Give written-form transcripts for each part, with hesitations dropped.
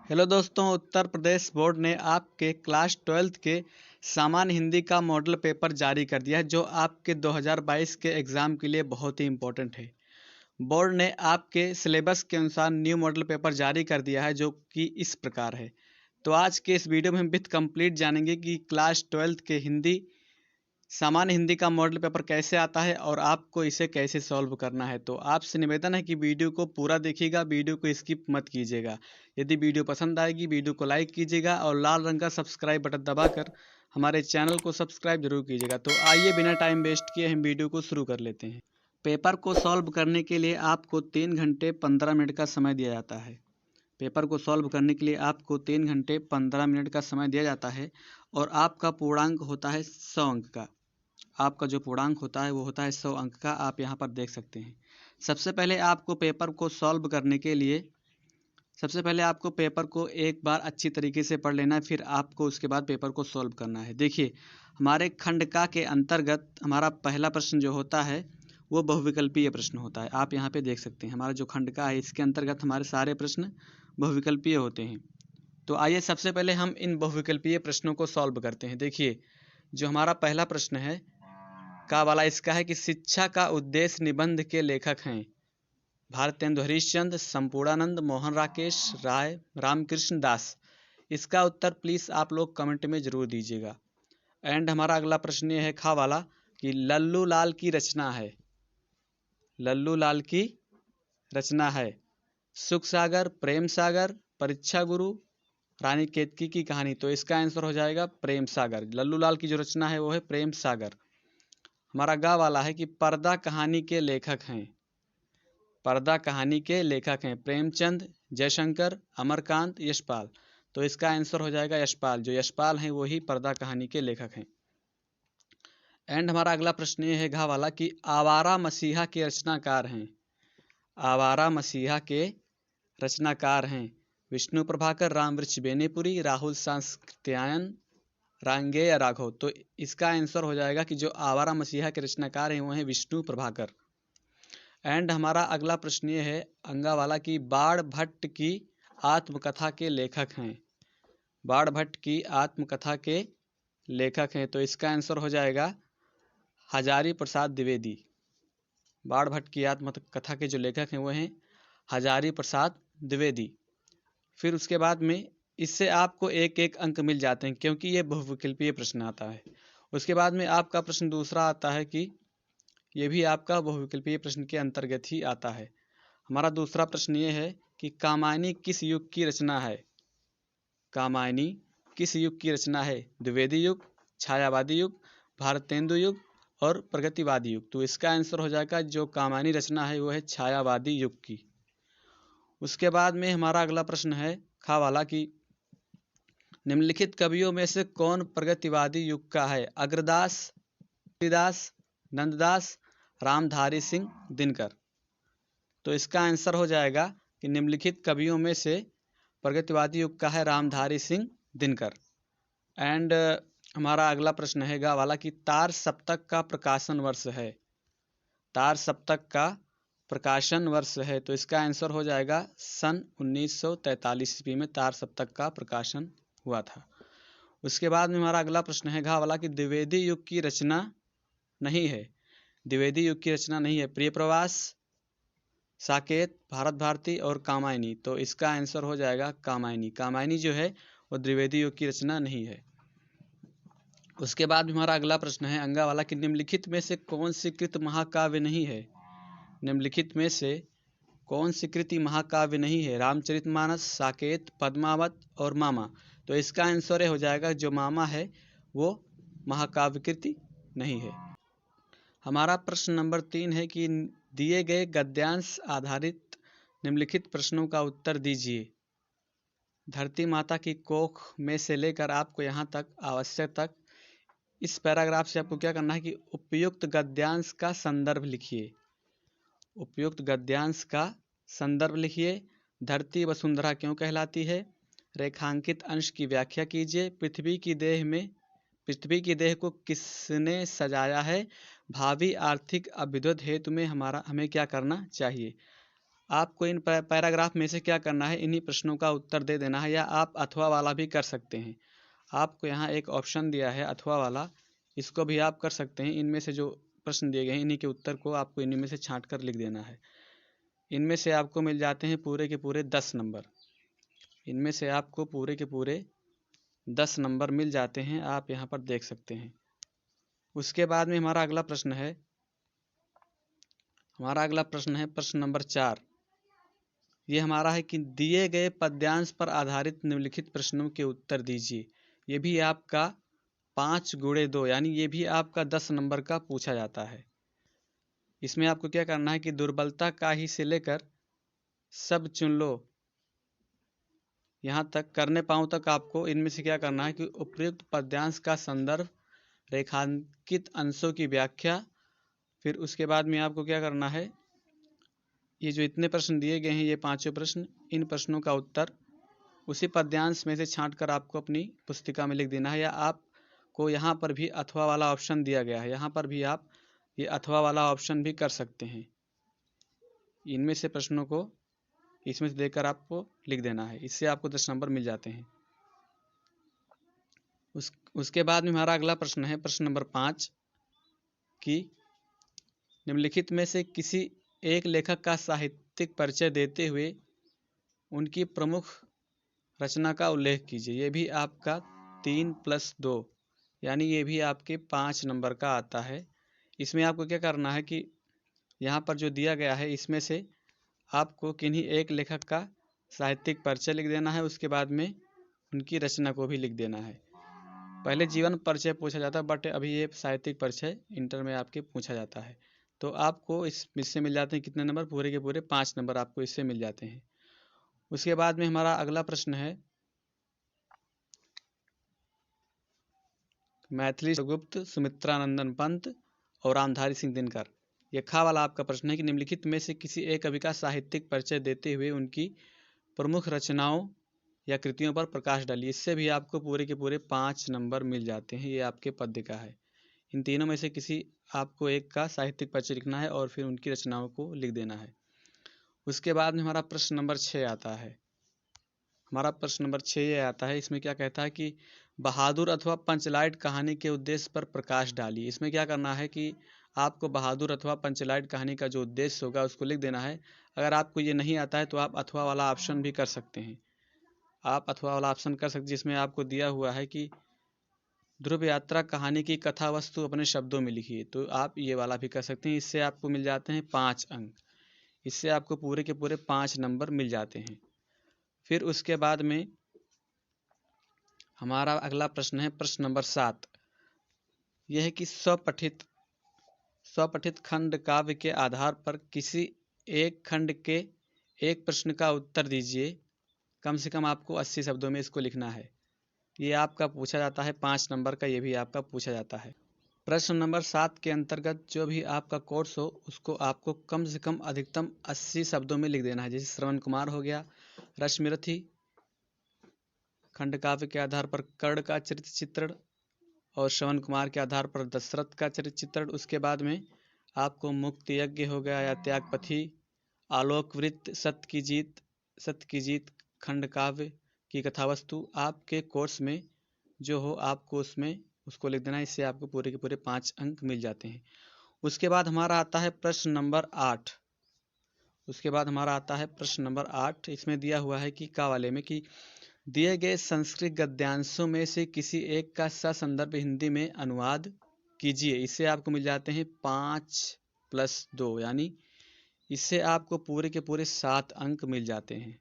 Hello दोस्तों, Uttar Pradesh board ने आपके क्लास 12th के सामान्य हिंदी का मॉडल पेपर जारी कर दिया है, जो आपके 2022 के एग्ज़ाम के लिए बहुत ही इम्पोर्टेंट है। बोर्ड ने आपके सिलेबस के अनुसार न्यू मॉडल पेपर जारी कर दिया है, जो कि इस प्रकार है। तो आज के इस वीडियो में हम विथ कंप्लीट जानेंगे कि क्लास 12th के हिंदी सामान्य हिंदी का मॉडल पेपर कैसे आता है और आपको इसे कैसे सॉल्व करना है। तो आपसे निवेदन है कि वीडियो को पूरा देखिएगा, वीडियो को स्किप मत कीजिएगा। यदि वीडियो पसंद आएगी, वीडियो को लाइक कीजिएगा और लाल रंग का सब्सक्राइब बटन दबाकर हमारे चैनल को सब्सक्राइब जरूर कीजिएगा। तो आइए बिना टाइम वेस्ट किए हम वीडियो को शुरू कर लेते हैं। पेपर को सॉल्व करने के लिए आपको 3 घंटे 15 मिनट का समय दिया जाता है। पेपर को सॉल्व करने के लिए आपको 3 घंटे 15 मिनट का समय दिया जाता है और आपका पूर्णांक होता है 100 अंक का। आपका जो पूर्णांक होता है वो होता है 100 अंक का, आप यहाँ पर देख सकते हैं। सबसे पहले आपको पेपर को सॉल्व करने के लिए सबसे पहले आपको पेपर को एक बार अच्छी तरीके से पढ़ लेना है, फिर आपको उसके बाद पेपर को सॉल्व करना है। देखिए, हमारे खंड का के अंतर्गत हमारा पहला प्रश्न जो होता है वो बहुविकल्पीय प्रश्न होता है। आप यहाँ पे देख सकते हैं, हमारा जो खंड का है इसके अंतर्गत हमारे सारे प्रश्न बहुविकल्पीय होते हैं। तो आइए सबसे पहले हम इन बहुविकल्पीय प्रश्नों को सॉल्व करते हैं। देखिए, जो हमारा पहला प्रश्न है का वाला इसका है कि शिक्षा का उद्देश्य निबंध के लेखक हैं भारतेंदु हरिश्चंद्र, संपूर्णानंद, मोहन राकेश, राय, रामकृष्ण दास। इसका उत्तर प्लीज़ आप लोग कमेंट में ज़रूर दीजिएगा। एंड हमारा अगला प्रश्न ये है खा वाला कि लल्लू लाल की रचना है। लल्लू लाल की रचना है सुख सागर, प्रेम सागर, परीक्षा गुरु, रानी केतकी की कहानी। तो इसका आंसर हो जाएगा प्रेम सागर। लल्लू लाल की जो रचना है वो है प्रेम सागर। हमारा गा वाला है कि पर्दा कहानी के लेखक हैं। पर्दा कहानी के लेखक हैं प्रेमचंद, जयशंकर, अमरकांत, यशपाल। तो इसका आंसर हो जाएगा यशपाल। जो यशपाल हैं वही पर्दा कहानी के लेखक हैं। एंड हमारा अगला प्रश्न ये है घा वाला कि आवारा मसीहा के रचनाकार हैं। आवारा मसीहा के रचनाकार हैं विष्णु प्रभाकर, रामवृक्ष बेनीपुरी, राहुल सांकृत्यायन, रांगेय राघव। तो इसका आंसर हो जाएगा कि जो आवारा मसीहा के रचनाकार हैं वो हैं विष्णु प्रभाकर। एंड हमारा अगला प्रश्न ये है अंगा वाला कि बाण भट्ट की आत्मकथा के लेखक हैं। बाण भट्ट की आत्मकथा के लेखक हैं। तो इसका आंसर हो जाएगा हजारी प्रसाद द्विवेदी। बाण भट्ट की आत्मकथा के जो लेखक हैं वो हैं हजारी प्रसाद द्विवेदी। फिर उसके बाद में इससे आपको एक एक अंक मिल जाते हैं, क्योंकि ये बहुविकल्पीय प्रश्न आता है। उसके बाद में आपका प्रश्न दूसरा आता है कि ये भी आपका बहुविकल्पीय प्रश्न के अंतर्गत ही आता है। हमारा दूसरा प्रश्न ये है कि कामायनी किस युग की रचना है। कामायनी किस युग की रचना है? द्विवेदी युग, छायावादी युग, भारतेंदु युग और प्रगतिवादी युग। तो इसका आंसर हो जाएगा जो कामायनी रचना है वो है छायावादी युग की। उसके बाद में हमारा अगला प्रश्न है खा वाला कि निम्नलिखित कवियों में से कौन प्रगतिवादी युग का है? अग्रदास, तुलसीदास, नंददास, रामधारी सिंह दिनकर। तो इसका आंसर हो जाएगा कि निम्नलिखित कवियों में से प्रगतिवादी युग का है रामधारी सिंह दिनकर। एंड हमारा अगला प्रश्न है गा वाला कि तार सप्तक का प्रकाशन वर्ष है। तार सप्तक का प्रकाशन वर्ष है। तो इसका आंसर हो जाएगा सन 1943 ईस्वी में तार सप्तक का प्रकाशन हुआ था। उसके बाद में हमारा अगला प्रश्न है घा वाला कि द्विवेदी युग की रचना नहीं है। द्विवेदी युग की रचना नहीं है प्रिय प्रवास, साकेत, भारत भारती और कामायनी। तो इसका आंसर हो जाएगा कामायनी। कामायनी जो है वो द्विवेदी युग की रचना नहीं है। उसके बाद हमारा अगला प्रश्न है अंगा वाला कि निम्नलिखित में से कौन सी कृत महाकाव्य नहीं है। निम्नलिखित में से कौन सी कृति महाकाव्य नहीं है? रामचरितमानस, साकेत, पद्मावत और मामा। तो इसका आंसर हो जाएगा जो मामा है वो महाकाव्य कृति नहीं है। हमारा प्रश्न नंबर 3 है कि दिए गए गद्यांश आधारित निम्नलिखित प्रश्नों का उत्तर दीजिए। धरती माता की कोख में से लेकर आपको यहाँ तक आवश्यक तक इस पैराग्राफ से आपको क्या करना है कि उपयुक्त गद्यांश का संदर्भ लिखिए। उपयुक्त गद्यांश का संदर्भ लिखिए। धरती वसुंधरा क्यों कहलाती है? रेखांकित अंश की व्याख्या कीजिए। पृथ्वी की देह को किसने सजाया है? भावी आर्थिक अभ्युदय हेतु में हमें क्या करना चाहिए? आपको इन पैराग्राफ में से क्या करना है, इन्हीं प्रश्नों का उत्तर दे देना है, या आप अथवा वाला भी कर सकते हैं। आपको यहाँ एक ऑप्शन दिया है अथवा वाला, इसको भी आप कर सकते हैं। इनमें से जो प्रश्न दिए गए हैं इन्हीं के उत्तर को आपको इन्हीं में से छांट कर लिख देना है। इनमें से आपको मिल जाते हैं पूरे के पूरे 10 नंबर। इनमें से आपको पूरे के पूरे 10 नंबर मिल जाते हैं, आप यहाँ पर देख सकते हैं। उसके बाद में हमारा अगला प्रश्न है प्रश्न नंबर 4। ये हमारा है कि दिए गए पद्यांश पर आधारित निम्नलिखित प्रश्नों के उत्तर दीजिए। ये भी आपका 5x2 यानी ये भी आपका 10 नंबर का पूछा जाता है। इसमें आपको क्या करना है कि दुर्बलता का ही से लेकर सब चुन लो, यहाँ तक करने पाऊँ तक आपको इनमें से क्या करना है कि उपयुक्त पद्यांश का संदर्भ, रेखांकित अंशों की व्याख्या, फिर उसके बाद में आपको क्या करना है, ये जो इतने प्रश्न दिए गए हैं ये 5 प्रश्न, इन प्रश्नों का उत्तर उसी पद्यांश में से छांट कर आपको अपनी पुस्तिका में लिख देना है। या आपको यहाँ पर भी अथवा वाला ऑप्शन दिया गया है, यहाँ पर भी आप ये अथवा वाला ऑप्शन भी कर सकते हैं। इनमें से प्रश्नों को इसमें से देकर आपको लिख देना है, इससे आपको 10 नंबर मिल जाते हैं। उसके बाद में हमारा अगला प्रश्न है प्रश्न नंबर 5 कि निम्नलिखित में से किसी एक लेखक का साहित्यिक परिचय देते हुए उनकी प्रमुख रचना का उल्लेख कीजिए। ये भी आपका 3+2 यानी ये भी आपके 5 नंबर का आता है। इसमें आपको क्या करना है कि यहाँ पर जो दिया गया है इसमें से आपको किन्हीं एक लेखक का साहित्यिक परिचय लिख देना है, उसके बाद में उनकी रचना को भी लिख देना है। पहले जीवन परिचय पूछा जाता है, बट अभी ये साहित्यिक परिचय इंटर में आपके पूछा जाता है। तो आपको इससे मिल जाते हैं कितने नंबर, पूरे के पूरे 5 नंबर आपको इससे मिल जाते हैं। उसके बाद में हमारा अगला प्रश्न है मैथिली गुप्त, सुमित्रानंदन पंत और रामधारी सिंह दिनकर। ये खा वाला आपका प्रश्न है कि निम्नलिखित में से किसी एक कवि का साहित्यिक परिचय देते हुए उनकी प्रमुख रचनाओं या कृतियों पर प्रकाश डालिए। इससे भी आपको पूरे के पूरे 5 नंबर मिल जाते हैं। ये आपके पद्य का है। इन तीनों में से किसी आपको एक का साहित्यिक परिचय लिखना है और फिर उनकी रचनाओं को लिख देना है। उसके बाद में हमारा प्रश्न नंबर 6 आता है। हमारा प्रश्न नंबर 6 ये आता है, इसमें क्या कहता है कि बहादुर अथवा पंचलाइट कहानी के उद्देश्य पर प्रकाश डालिए। इसमें क्या करना है कि आपको बहादुर अथवा पंचलाइट कहानी का जो उद्देश्य होगा उसको लिख देना है। अगर आपको ये नहीं आता है तो आप अथवा वाला ऑप्शन भी कर सकते हैं। आप अथवा वाला ऑप्शन कर सकते हैं जिसमें आपको दिया हुआ है कि ध्रुव यात्रा कहानी की कथा वस्तु अपने शब्दों में लिखिए, तो आप ये वाला भी कर सकते हैं। इससे आपको मिल जाते हैं 5 अंक। इससे आपको पूरे के पूरे 5 नंबर मिल जाते हैं। फिर उसके बाद में हमारा अगला प्रश्न है प्रश्न नंबर 7। यह है कि स्वपठित खंड काव्य के आधार पर किसी एक खंड के एक प्रश्न का उत्तर दीजिए। कम से कम आपको 80 शब्दों में इसको लिखना है। ये आपका पूछा जाता है 5 नंबर का, ये भी आपका पूछा जाता है। प्रश्न नंबर 7 के अंतर्गत जो भी आपका कोर्स हो उसको आपको कम से कम अधिकतम 80 शब्दों में लिख देना है। जैसे श्रवण कुमार हो गया, रश्मिरथी खंड काव्य के आधार पर कर्ण का चरित्र चित्रण और श्रवण कुमार के आधार पर दशरथ का चरित्र चित्रण। उसके बाद में आपको मुक्ति यज्ञ हो गया या त्यागपथी, आलोकवृत्त, सत्य की जीत खंड काव्य की कथावस्तु आपके कोर्स में जो हो आपको उसको लिख देना है। इससे आपको पूरे के पूरे 5 अंक मिल जाते हैं। उसके बाद हमारा आता है प्रश्न नंबर 8। इसमें दिया हुआ है कि का वाले में कि दिए गए संस्कृत गद्यांशों में से किसी एक का ससंदर्भ हिंदी में अनुवाद कीजिए। इससे आपको मिल जाते हैं 5+2 यानी इससे आपको पूरे के पूरे 7 अंक मिल जाते हैं।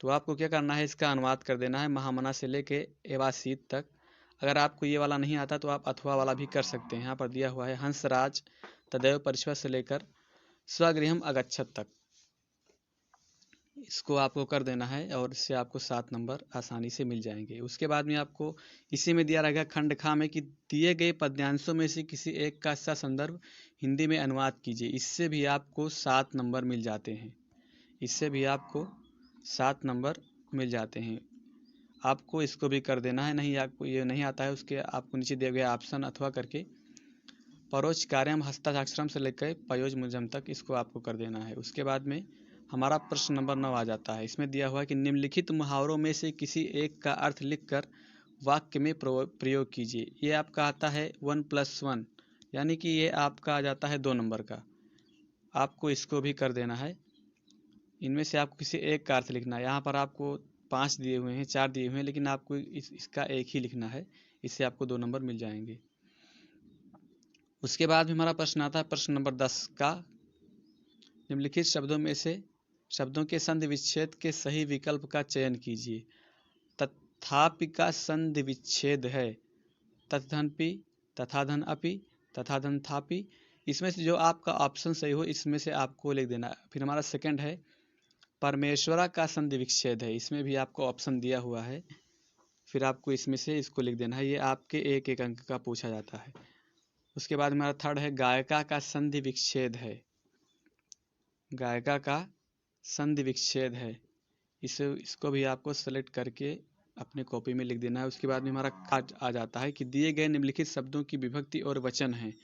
तो आपको क्या करना है, इसका अनुवाद कर देना है महामना से लेके एवासीत तक। अगर आपको ये वाला नहीं आता तो आप अथवा वाला भी कर सकते हैं। यहाँ पर दिया हुआ है हंसराज तदेव परिश्वः से लेकर स्वगृहम अगच्छत तक, इसको आपको कर देना है और इससे आपको 7 नंबर आसानी से मिल जाएंगे। उसके बाद में आपको इसी में दिया रहेगा खंड खा में कि दिए गए पद्यांशों में से किसी एक का संदर्भ हिंदी में अनुवाद कीजिए। इससे भी आपको 7 नंबर मिल जाते हैं। आपको इसको भी कर देना है। नहीं आपको ये नहीं आता है उसके आपको नीचे दिए गए ऑप्शन अथवा करके परोक्ष कार्यम हस्ताक्षरम से लेकर पयोज मुजम तक इसको आपको कर देना है। उसके बाद में हमारा प्रश्न नंबर 9 आ जाता है। इसमें दिया हुआ है कि निम्नलिखित मुहावरों में से किसी एक का अर्थ लिखकर वाक्य में प्रयोग कीजिए। ये आपका आता है 1+1, यानी कि ये आपका आ जाता है 2 नंबर का। आपको इसको भी कर देना है। इनमें से आपको किसी एक का अर्थ लिखना है। यहाँ पर आपको 5 दिए हुए हैं, 4 दिए हुए हैं, लेकिन आपको इसका एक ही लिखना है। इससे आपको 2 नंबर मिल जाएंगे। उसके बाद हमारा प्रश्न आता है प्रश्न नंबर 10 का, निम्नलिखित शब्दों में से शब्दों के संधि विच्छेद के सही विकल्प का चयन कीजिए। तथापि का संधि विच्छेद है तथधनपि, तथाधन अपि, तथाधन थापि। इसमें से जो आपका ऑप्शन सही हो इसमें से आपको लिख देना है। फिर हमारा सेकंड है परमेश्वरा का संधि विच्छेद है। इसमें भी आपको ऑप्शन दिया हुआ है, फिर आपको इसमें से इसको लिख देना है। ये आपके एक एक अंक का पूछा जाता है। उसके बाद हमारा थर्ड है गायिका का संधि विच्छेद है। गायिका का संधि विच्छेद है। इसको भी आपको सेलेक्ट करके अपने कॉपी में लिख देना है। उसके बाद में हमारा काट आ जाता है कि दिए गए निम्नलिखित शब्दों की विभक्ति और वचन हैं।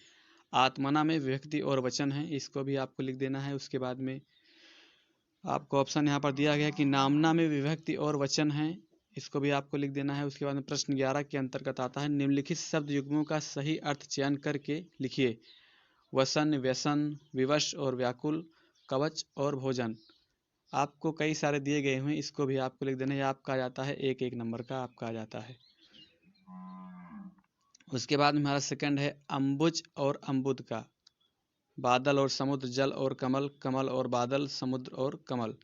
आत्मना में विभक्ति और वचन है, इसको भी आपको लिख देना है। उसके बाद में आपको ऑप्शन यहाँ पर दिया गया कि नामना में विभक्ति और वचन है, इसको भी आपको लिख देना है। उसके बाद में प्रश्न 11 के अंतर्गत आता है निम्नलिखित शब्द युग्मों का सही अर्थ चयन करके लिखिए। वसन, व्यसन, विवश और व्याकुल, कवच और भोजन। आपको कई सारे दिए गए हुए हैं, इसको भी आपको लिख देना है। आपका आ जाता है एक एक नंबर का आपका आ जाता है। उसके बाद हमारा सेकंड है अम्बुज और अम्बुद का। बादल और समुद्र, जल और कमल, कमल और बादल, समुद्र और कमल।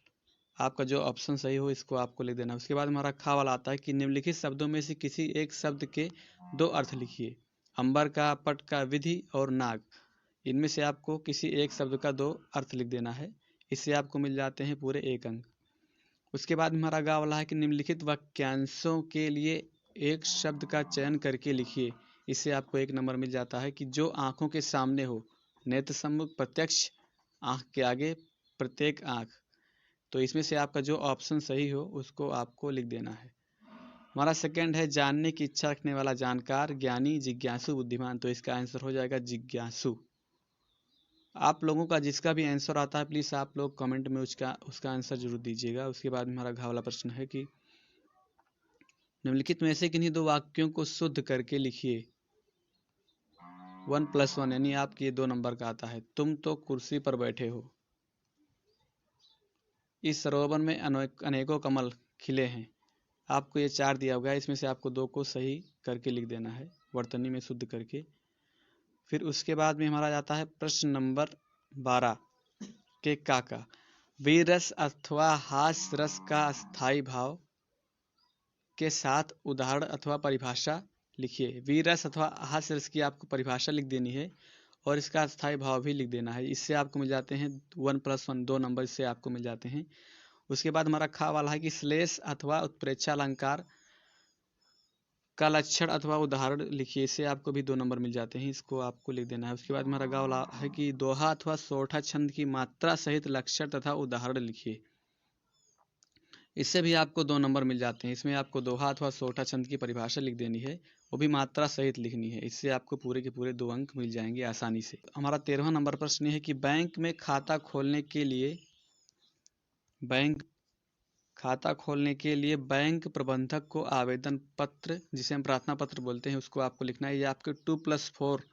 आपका जो ऑप्शन सही हो इसको आपको लिख देना। उसके बाद हमारा खा वाला आता है कि निम्नलिखित शब्दों में से किसी एक शब्द के 2 अर्थ लिखिए। अंबर का, पट का, विधि और नाग। इनमें से आपको किसी एक शब्द का 2 अर्थ लिख देना है। इससे आपको मिल जाते हैं पूरे 1 अंक। उसके बाद हमारा गा वाला है कि निम्नलिखित वाक्यांशों के लिए एक शब्द का चयन करके लिखिए। इससे आपको 1 नंबर मिल जाता है कि जो आंखों के सामने हो, नेत्र सम्मुख, प्रत्यक्ष, आंख के आगे, प्रत्येक आंख। तो इसमें से आपका जो ऑप्शन सही हो उसको आपको लिख देना है। हमारा सेकंड है जानने की इच्छा रखने वाला, जानकार, ज्ञानी, जिज्ञासु, बुद्धिमान। तो इसका आंसर हो जाएगा जिज्ञासु। आप लोगों का जिसका भी आंसर आता है प्लीज़ आप लोग कमेंट में उसका आंसर जरूर दीजिएगा। उसके बाद हमारा घा वाला प्रश्न है कि निम्नलिखित में से किन्हीं 2 वाक्यों को शुद्ध करके लिखिए। 1+1 यानी आपके ये 2 नंबर का आता है। तुम तो कुर्सी पर बैठे हो। इस सरोवर में अनेकों कमल खिले हैं। आपको ये 4 दिया हुआ है, इसमें से आपको 2 को सही करके लिख देना है, वर्तनी में शुद्ध करके। फिर उसके बाद में हमारा जाता है प्रश्न नंबर 12 के का वीर रस अथवा हास्य रस का स्थायी भाव के साथ उदाहरण अथवा परिभाषा लिखिए। वीर रस अथवा हास्य रस की आपको परिभाषा लिख देनी है और इसका स्थायी भाव भी लिख देना है। इससे आपको मिल जाते हैं 1+1, 2 नंबर इससे आपको मिल जाते हैं। उसके बाद हमारा खा वाला है कि श्लेष अथवा उत्प्रेक्षा अलंकार का लक्षण अथवा उदाहरण लिखिए। इससे आपको भी 2 नंबर मिल जाते हैं, इसको आपको लिख देना है। उसके बाद हमारा गा वाला है कि दोहा अथवा सोठा छंद की मात्रा सहित लक्षण तथा उदाहरण लिखिए। इससे भी आपको 2 नंबर मिल जाते हैं। इसमें आपको दोहा अथवा सोठा छंद की परिभाषा लिख देनी है, वो भी मात्रा सहित लिखनी है। इससे आपको पूरे के पूरे 2 अंक मिल जाएंगे आसानी से। हमारा 13वां नंबर प्रश्न है कि बैंक में खाता खोलने के लिए बैंक प्रबंधक को आवेदन पत्र, जिसे हम प्रार्थना पत्र बोलते हैं, उसको आपको लिखना है। ये आपके 2+4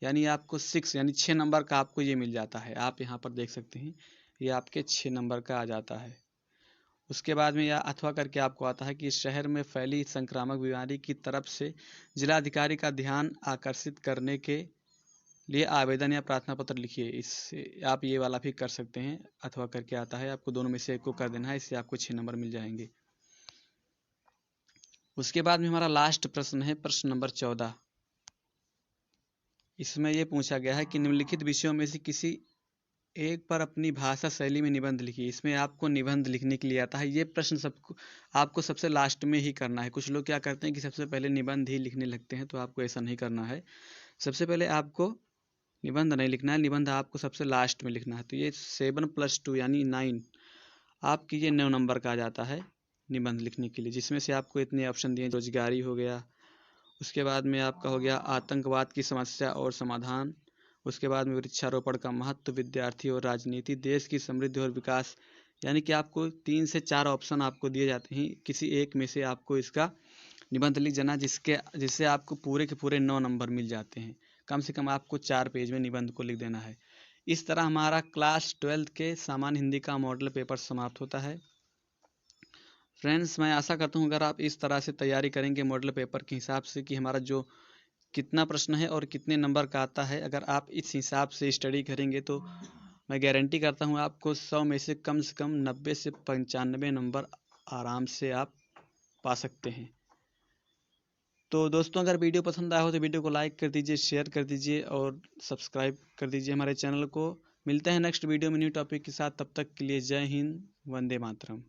यानी आपको 6 यानी 6 नंबर का आपको ये मिल जाता है। आप यहाँ पर देख सकते हैं ये आपके 6 नंबर का आ जाता है। उसके बाद में यह अथवा करके आपको आता है कि शहर में फैली संक्रामक बीमारी की तरफ से जिलाधिकारी का ध्यान आकर्षित करने के लिए आवेदन या प्रार्थना पत्र लिखिए। इससे आप ये वाला भी कर सकते हैं, अथवा करके आता है, आपको दोनों में से एक को कर देना है। इससे आपको 6 नंबर मिल जाएंगे। उसके बाद में हमारा लास्ट प्रश्न है प्रश्न नंबर 14। इसमें यह पूछा गया है कि निम्नलिखित विषयों में से किसी एक पर अपनी भाषा शैली में निबंध लिखिए। इसमें आपको निबंध लिखने के लिए आता है। ये प्रश्न आपको सबसे लास्ट में ही करना है। कुछ लोग क्या करते हैं कि सबसे पहले निबंध ही लिखने लगते हैं, तो आपको ऐसा नहीं करना है। सबसे पहले आपको निबंध नहीं लिखना है, निबंध आपको सबसे लास्ट में लिखना है। तो ये 7+2 यानी 9 आपकी ये 9 नंबर का आ जाता है निबंध लिखने के लिए, जिसमें से आपको इतने ऑप्शन दिए। रोजगारी हो गया, उसके बाद में आपका हो गया आतंकवाद की समस्या और समाधान, उसके बाद में वृक्षारोपण का महत्व, विद्यार्थी और राजनीति, देश की समृद्धि और विकास, यानी कि आपको 3 से 4 ऑप्शन आपको दिए जाते हैं, किसी एक में से आपको इसका निबंध लिख जाना, जिससे आपको पूरे के पूरे 9 नंबर मिल जाते हैं। कम से कम आपको 4 पेज में निबंध को लिख देना है। इस तरह हमारा क्लास 12 के सामान्य हिंदी का मॉडल पेपर समाप्त होता है। फ्रेंड्स, मैं आशा करता हूँ अगर आप इस तरह से तैयारी करेंगे मॉडल पेपर के हिसाब से कि हमारा जो कितना प्रश्न है और कितने नंबर का आता है, अगर आप इस हिसाब से स्टडी करेंगे तो मैं गारंटी करता हूँ आपको 100 में से कम 90 से 95 नंबर आराम से आप पा सकते हैं। तो दोस्तों, अगर वीडियो पसंद आया हो तो वीडियो को लाइक कर दीजिए, शेयर कर दीजिए और सब्सक्राइब कर दीजिए हमारे चैनल को। मिलते हैं नेक्स्ट वीडियो में न्यू टॉपिक के साथ। तब तक के लिए जय हिंद, वंदे मातरम।